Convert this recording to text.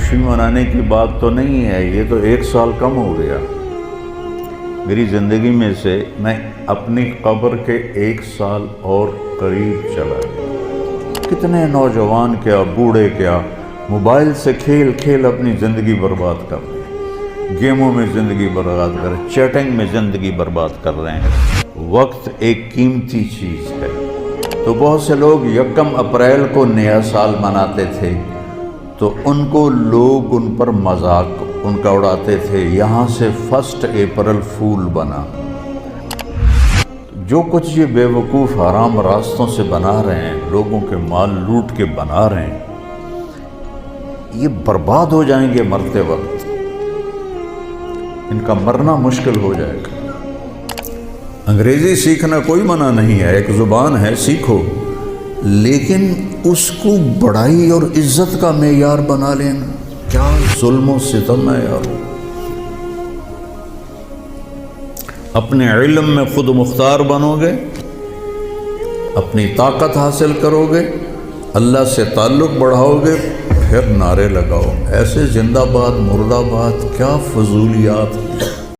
خوشی منانے کی بات تو نہیں ہے، یہ تو 1 سال کم ہو گیا میری زندگی میں سے، میں اپنی قبر کے 1 سال اور قریب چلا گیا۔ کتنے نوجوان کیا بوڑھے کیا موبائل سے کھیل کھیل اپنی زندگی برباد کر رہے ہیں، گیموں میں زندگی برباد کر رہے ہیں، چیٹنگ میں زندگی برباد کر رہے ہیں۔ وقت ایک قیمتی چیز ہے، تو بہت سے لوگ 1 اپریل کو نیا سال مناتے تھے، تو ان کو لوگ ان پر مذاق ان کا اڑاتے تھے، یہاں سے 1 اپریل فول بنا۔ جو کچھ یہ بے وقوف حرام راستوں سے بنا رہے ہیں، لوگوں کے مال لوٹ کے بنا رہے ہیں، یہ برباد ہو جائیں گے مرتے وقت، ان کا مرنا مشکل ہو جائے گا۔ انگریزی سیکھنا کوئی منع نہیں ہے، ایک زبان ہے، سیکھو، لیکن اس کو بڑائی اور عزت کا معیار بنا لینا کیا ظلم و ستم ہے یار۔ اپنے علم میں خود مختار بنو گے، اپنی طاقت حاصل کرو گے، اللہ سے تعلق بڑھاؤ گے، پھر نعرے لگاؤ، ایسے زندہ باد مردہ باد کیا فضولیات ہیں۔